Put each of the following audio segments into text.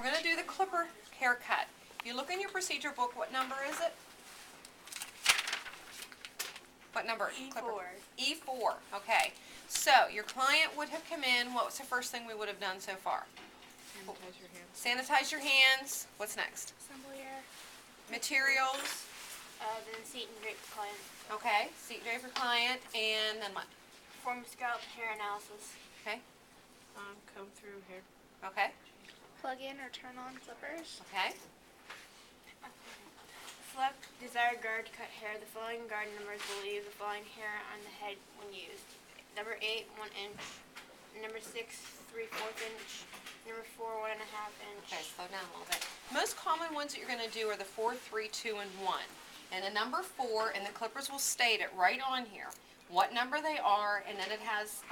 we're going to do the clipper haircut. If you look in your procedure book, what number is it? What number? E4. Clipper. E4. Okay. So your client would have come in. What was the first thing we would have done so far? Sanitize your hands. Sanitize your hands. What's next? Assemble your Materials. then seat and drape the client. Okay. Seat drape your client. And then what? Perform scalp hair analysis. Okay. Comb through hair. Okay. Plug in or turn on clippers. Okay. Select desired guard to cut hair. The following guard numbers will leave the following hair on the head when used. Number 8, 1 inch. Number 6, 3/4 inch. Number 4, 1.5 inch. Okay, slow down a little bit. Most common ones that you're going to do are the 4, 3, 2, and 1. And the number 4, and the clippers will state it right on here, what number they are, and then it has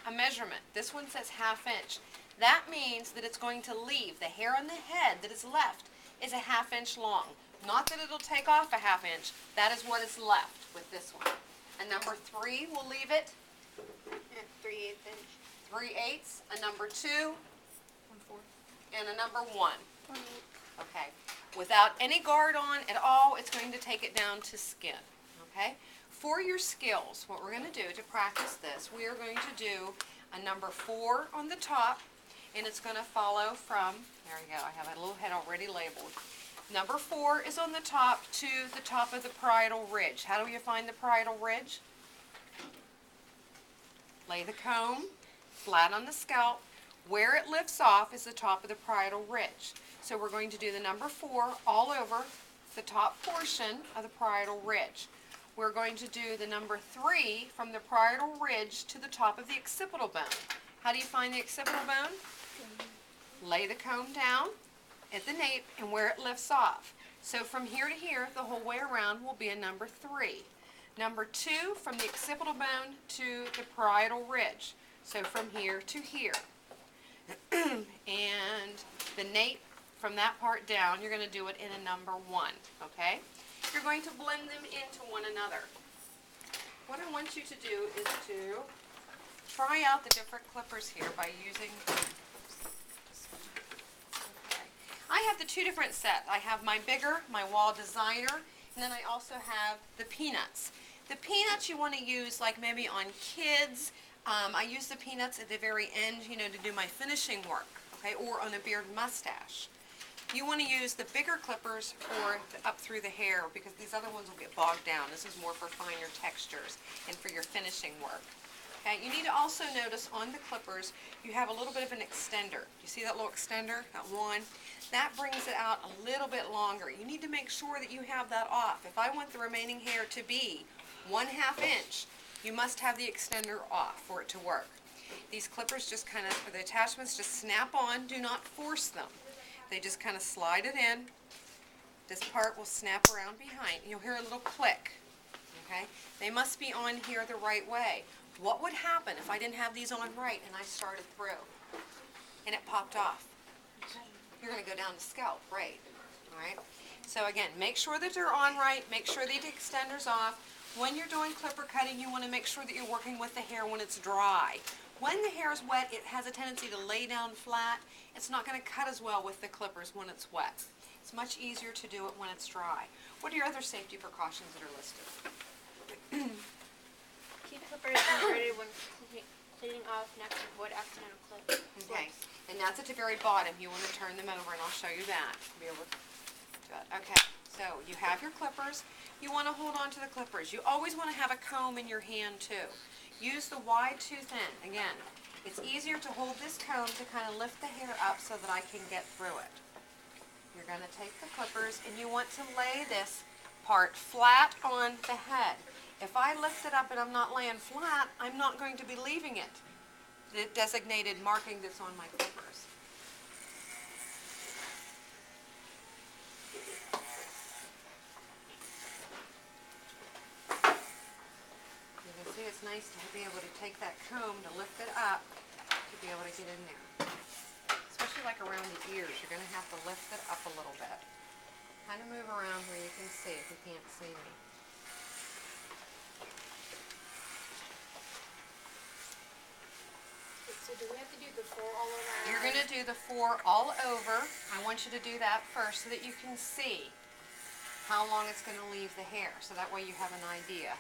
a measurement. This one says 1/2 inch. That means that it's going to leave the hair on the head that is left is a 1/2 inch long. Not that it'll take off a 1/2 inch. That is what is left with this one. And number 3 will leave it 3/8 inch. 3/8, a number 2, 1/4. and a number 1. 1/8. Okay. Without any guard on at all, it's going to take it down to skin. Okay? For your skills, what we're going to do to practice this, we are going to do a number 4 on the top, and it's going to follow from, there we go, I have a little head already labeled. Number 4 is on the top to the top of the parietal ridge. How do you find the parietal ridge? Lay the comb flat on the scalp. Where it lifts off is the top of the parietal ridge. So we're going to do the number 4 all over the top portion of the parietal ridge. We're going to do the number 3 from the parietal ridge to the top of the occipital bone. How do you find the occipital bone? Lay the comb down at the nape and where it lifts off. So from here to here, the whole way around will be a number 3. Number 2 from the occipital bone to the parietal ridge. So from here to here. And the nape from that part down, you're going to do it in a number 1, okay? You're going to blend them into one another. What I want you to do is to try out the different clippers here by using, I have the 2 different sets. I have my bigger, my wall designer, and then I also have the peanuts. The peanuts you want to use like maybe on kids. I use the peanuts at the very end, you know, to do my finishing work, okay, or on a beard and mustache. You want to use the bigger clippers for up through the hair because these other ones will get bogged down. This is more for finer textures and for your finishing work. Okay, you need to also notice on the clippers you have a little bit of an extender. You see that little extender, that one? That brings it out a little bit longer. You need to make sure that you have that off. If I want the remaining hair to be 1/2 inch, you must have the extender off for it to work. These clippers just kind of, the attachments just snap on. Do not force them. They just kind of slide it in. This part will snap around behind. You'll hear a little click. Okay? They must be on here the right way. What would happen if I didn't have these on right and I started through and it popped off? You're going to go down the scalp, right? All right? So again, make sure that they're on right. Make sure that the extender's off. When you're doing clipper cutting, you want to make sure that you're working with the hair when it's dry. When the hair is wet, it has a tendency to lay down flat. It's not going to cut as well with the clippers when it's wet. It's much easier to do it when it's dry. What are your other safety precautions that are listed? Keep clippers inverted when cleaning off next to wood accidental clip. Okay, and that's at the very bottom. You want to turn them over, and I'll show you that. Be able to do it. Okay, so you have your clippers. You want to hold on to the clippers. You always want to have a comb in your hand too. Use the wide tooth end. Again, it's easier to hold this comb to kind of lift the hair up so that I can get through it. You're going to take the clippers and you want to lay this part flat on the head. If I lift it up and I'm not laying flat, I'm not going to be leaving it, the designated marking that's on my clippers. It's nice to be able to take that comb to lift it up to be able to get in there. Especially like around the ears, you're going to have to lift it up a little bit. Kind of move around where you can see if you can't see me. It's So do we have to do the 4 all over? You're going to do the 4 all over. I want you to do that first so that you can see how long it's going to leave the hair. So that way you have an idea.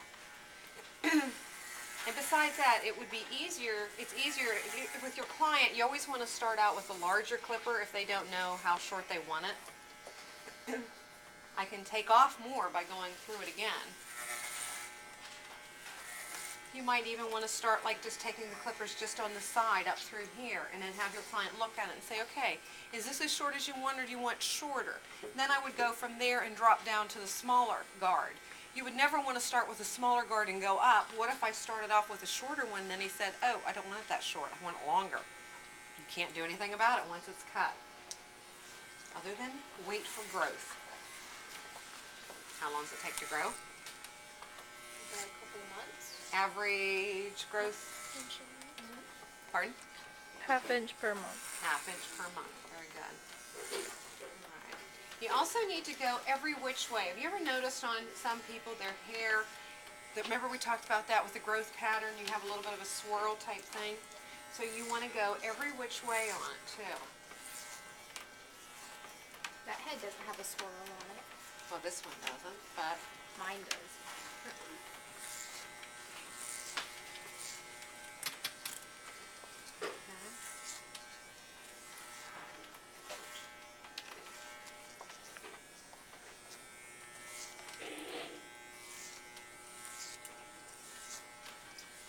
And besides that, it would be easier, it's easier, with your client, you always want to start out with a larger clipper if they don't know how short they want it. I can take off more by going through it again. You might even want to start like just taking the clippers just on the side up through here and then have your client look at it and say, okay, is this as short as you want or do you want shorter? Then I would go from there and drop down to the smaller guard. You would never want to start with a smaller guard and go up. What if I started off with a shorter one and then he said, oh, I don't want it that short, I want it longer. You can't do anything about it once it's cut. Other than wait for growth. How long does it take to grow? About a couple of months. Average growth, pardon? Half inch per month. Half inch per month, very good. Alright. You also need to go every which way. Have you ever noticed on some people their hair, remember we talked about that with the growth pattern, you have a little bit of a swirl type thing? So you want to go every which way on it too. That head doesn't have a swirl on it. Well, this one doesn't, but Mine does.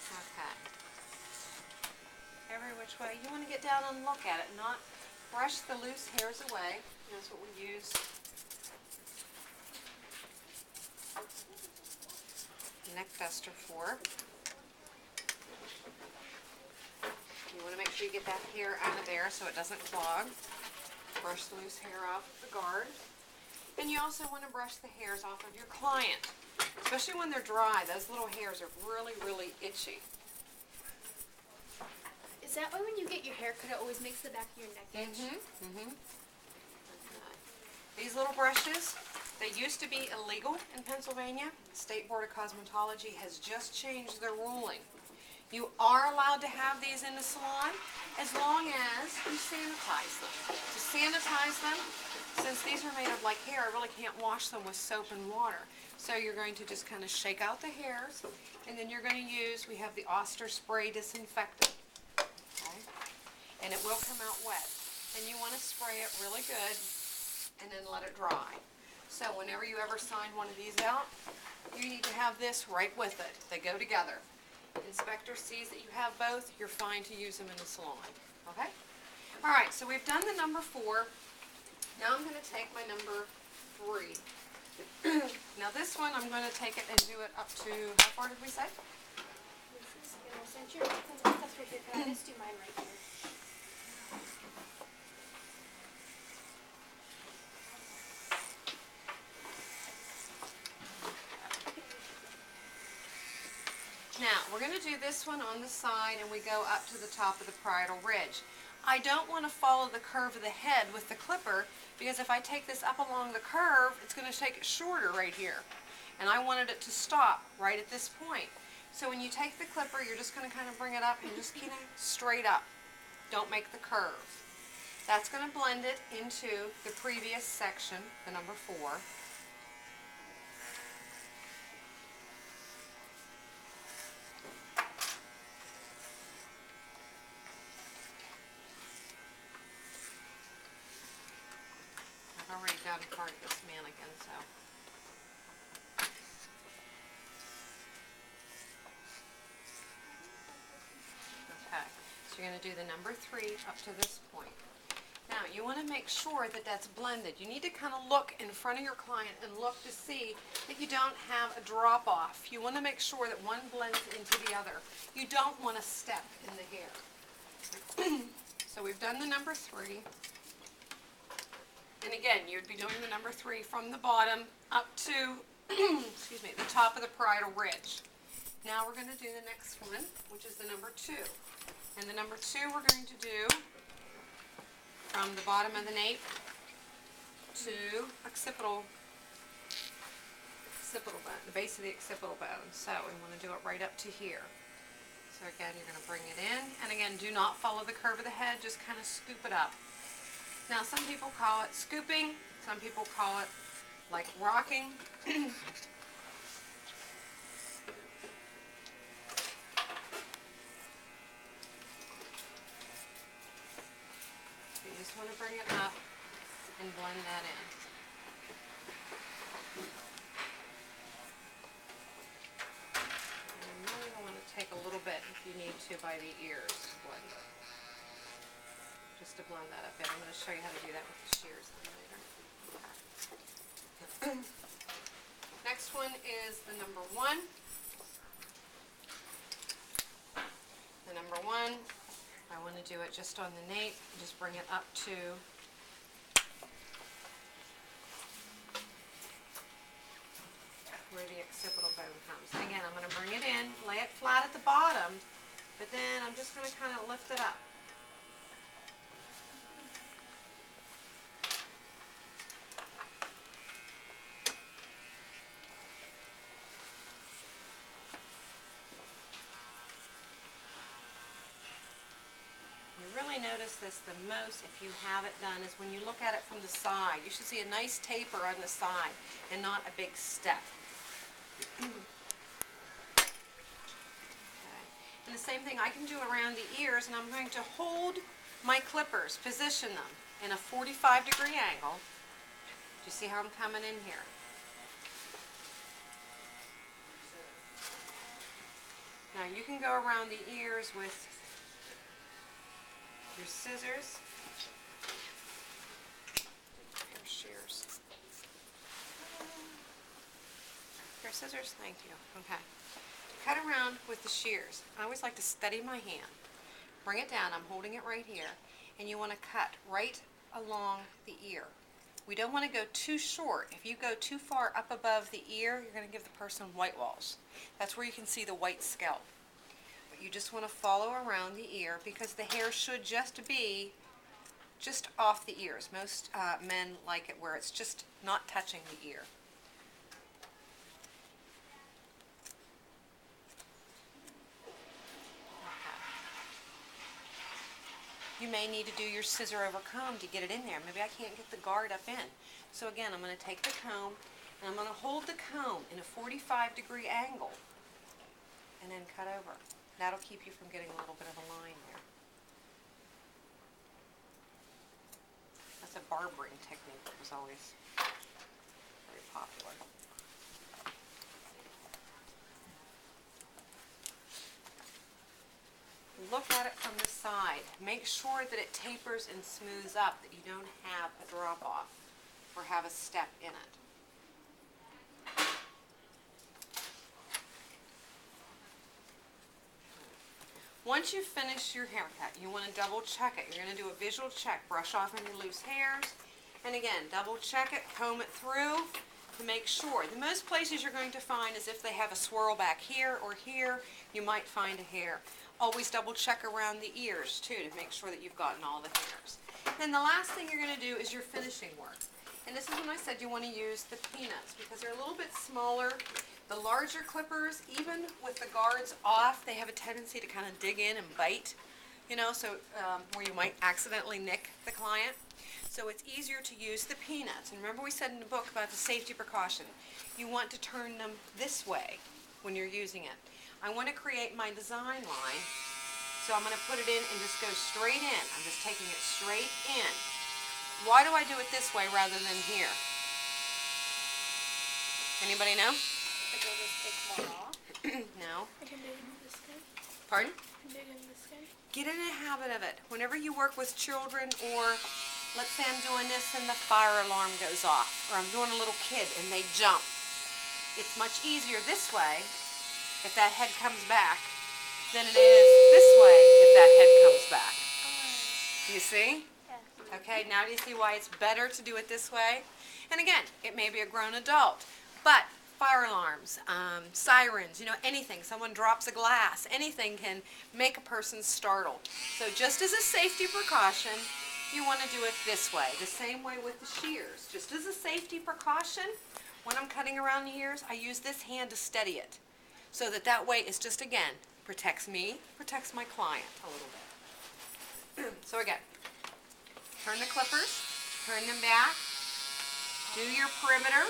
okay. Every which way. You want to get down and look at it, not brush the loose hairs away. That's what we use neck duster for. You want to make sure you get that hair out of there so it doesn't clog. Brush the loose hair off the guard. And you also want to brush the hairs off of your client, especially when they're dry. Those little hairs are really, really itchy. Is that why when you get your hair cut, it always makes the back of your neck itch? These little brushes, they used to be illegal in Pennsylvania. The State Board of Cosmetology has just changed their ruling. You are allowed to have these in the salon as long as you sanitize them. To sanitize them, since these are made of like hair, I really can't wash them with soap and water. So you're going to just kind of shake out the hairs, and then you're going to use, we have the Oster Spray Disinfectant. Okay? And it will come out wet. And you want to spray it really good and then let it dry. So whenever you ever sign one of these out, you need to have this right with it. They go together. Inspector sees that you have both, you're fine to use them in the salon. Okay? All right, so we've done the number 4. Now I'm going to take my number 3. Now this one, I'm going to take it and do it up to, how far did we say? Since your stuff's right here, can I just do mine right here? Now, we're going to do this one on the side and we go up to the top of the parietal ridge. I don't want to follow the curve of the head with the clipper because if I take this up along the curve, it's going to take it shorter right here. And I wanted it to stop right at this point. So when you take the clipper, you're just going to kind of bring it up and just keep it straight up. Don't make the curve. That's going to blend it into the previous section, the number 4. I've already done part of this mannequin, so. Okay, so you're going to do the number 3 up to this point. Now, you want to make sure that that's blended. You need to kind of look in front of your client and look to see that you don't have a drop off. You want to make sure that one blends into the other. You don't want to step in the hair. So we've done the number 3. And again, you'd be doing the number 3 from the bottom up to, excuse me, the top of the parietal ridge. Now we're going to do the next one, which is the number 2. And the number 2 we're going to do from the bottom of the nape to occipital bone, the base of the occipital bone. So we want to do it right up to here. So again, you're going to bring it in, and again, do not follow the curve of the head, just kind of scoop it up. Now, some people call it scooping, some people call it like rocking. You just want to bring it up and blend that in. And then you're going to take a little bit, if you need to, by the ears, blend it. Just to blend that up in. I'm going to show you how to do that with the shears later. Next one is the number 1. The number 1, I want to do it just on the nape. Just bring it up to where the occipital bone comes. And again, I'm going to bring it in, lay it flat at the bottom, but then I'm just going to kind of lift it up. Really notice this the most if you have it done is when you look at it from the side. You should see a nice taper on the side and not a big step. Okay. And the same thing I can do around the ears, and I'm going to hold my clippers, position them in a 45-degree angle. Do you see how I'm coming in here? Now you can go around the ears with your scissors, your shears. Your scissors, thank you. Okay. Cut around with the shears. I always like to steady my hand. Bring it down, I'm holding it right here, and you want to cut right along the ear. We don't want to go too short. If you go too far up above the ear, you're going to give the person white walls. That's where you can see the white scalp. You just want to follow around the ear because the hair should just be just off the ears. Most men like it where it's just not touching the ear. Okay. You may need to do your scissor over comb to get it in there. Maybe I can't get the guard up in. So again, I'm going to take the comb and I'm going to hold the comb in a 45-degree angle and then cut over. That'll keep you from getting a little bit of a line there. That's a barbering technique that was always very popular. Look at it from the side. Make sure that it tapers and smooths up, that you don't have a drop off or have a step in it. Once you finish your haircut, you want to double check it. You're going to do a visual check. Brush off any loose hairs. And again, double check it, comb it through to make sure. The most places you're going to find is if they have a swirl back here or here, you might find a hair. Always double check around the ears too to make sure that you've gotten all the hairs. And the last thing you're going to do is your finishing work. And this is when I said you want to use the peanuts because they're a little bit smaller. The larger clippers, even with the guards off, they have a tendency to kind of dig in and bite, you know, so where you might accidentally nick the client. So it's easier to use the peanuts. And remember we said in the book about the safety precaution. You want to turn them this way when you're using it. I want to create my design line, so I'm going to put it in and just go straight in. I'm just taking it straight in. Why do I do it this way rather than here? Anybody know? But you'll just take more off. No. I can do it in this way. Pardon? I can do it in this way. Get in a habit of it. Whenever you work with children, or let's say I'm doing this and the fire alarm goes off, or I'm doing a little kid and they jump. It's much easier this way if that head comes back than it is this way if that head comes back. Do you see? Yeah. Okay, now do you see why it's better to do it this way? And again, it may be a grown adult, but fire alarms, sirens, you know, anything. Someone drops a glass, anything can make a person startled. So just as a safety precaution, you want to do it this way. The same way with the shears. Just as a safety precaution, when I'm cutting around the ears, I use this hand to steady it. So that way it's just, again, Protects me, protects my client a little bit. So again, turn the clippers, turn them back, do your perimeter,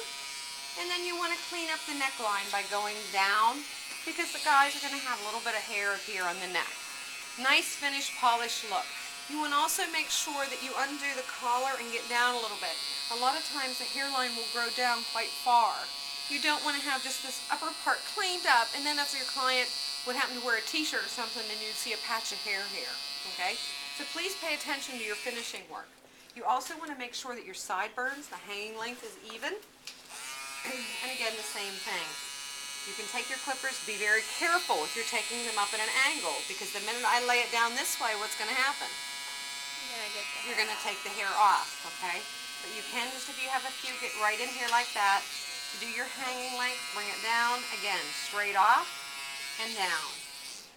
and then you want to clean up the neckline by going down because the guys are going to have a little bit of hair here on the neck. Nice finished polished look. You want to also make sure that you undo the collar and get down a little bit. A lot of times the hairline will grow down quite far. You don't want to have just this upper part cleaned up, and then if your client would happen to wear a t-shirt or something, then you'd see a patch of hair here, okay? So please pay attention to your finishing work. You also want to make sure that your sideburns, the hanging length, is even. And again, the same thing. You can take your clippers, be very careful if you're taking them up at an angle, because the minute I lay it down this way, what's going to happen? You're going to take the hair off, okay? But you can, just if you have a few, get right in here like that. To do your hanging length, bring it down, again, straight off and down.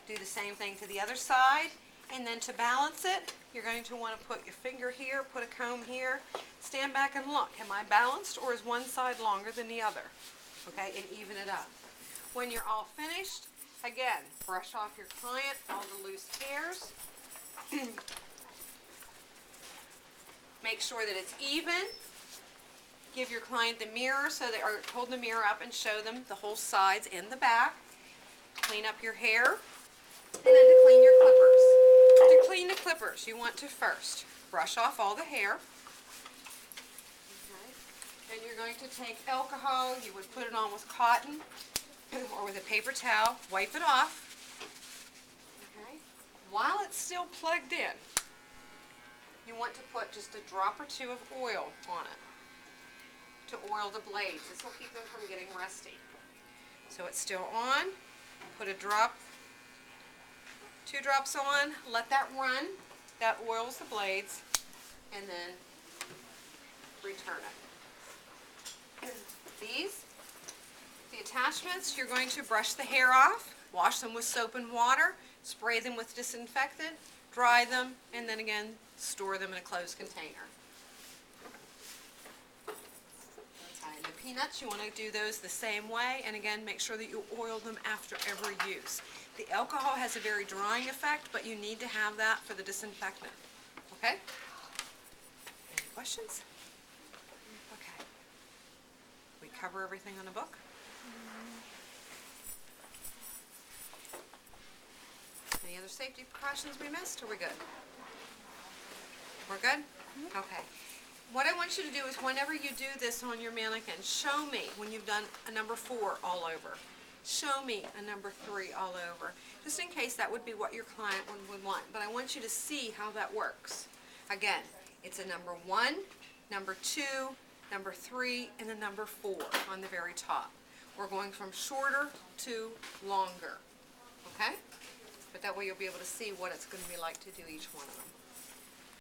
Do the same thing to the other side, and then to balance it, you're going to want to put your finger here, put a comb here, stand back and look. Am I balanced, or is one side longer than the other? Okay, and even it up. When you're all finished, again, brush off your client, all the loose hairs. Make sure that it's even. Give your client the mirror, or hold the mirror up and show them the whole sides and the back. Clean up your hair, and then to clean your clippers. To clean the clippers, you want to first brush off all the hair. Okay. Then you're going to take alcohol. You would put it on with cotton or with a paper towel. Wipe it off. Okay. While it's still plugged in, you want to put just a drop or two of oil on it to oil the blades. This will keep them from getting rusty. So it's still on. Put a drop, 2 drops on, let that run. That oils the blades, and then return it. The attachments, you're going to brush the hair off, wash them with soap and water, spray them with disinfectant, dry them, and then again, store them in a closed container. And the peanuts, you want to do those the same way, and again, make sure that you oil them after every use. The alcohol has a very drying effect, but you need to have that for the disinfectant. Okay? Any questions? Okay. We cover everything on the book? Any other safety precautions we missed? Are we good? We're good? Okay. What I want you to do is whenever you do this on your mannequin, show me when you've done a number 4 all over. Show me a number 3 all over. Just in case that would be what your client would want. But I want you to see how that works. Again, it's a number 1, number 2, number 3, and a number 4 on the very top. We're going from shorter to longer. Okay? But that way you'll be able to see what it's going to be like to do each one of them.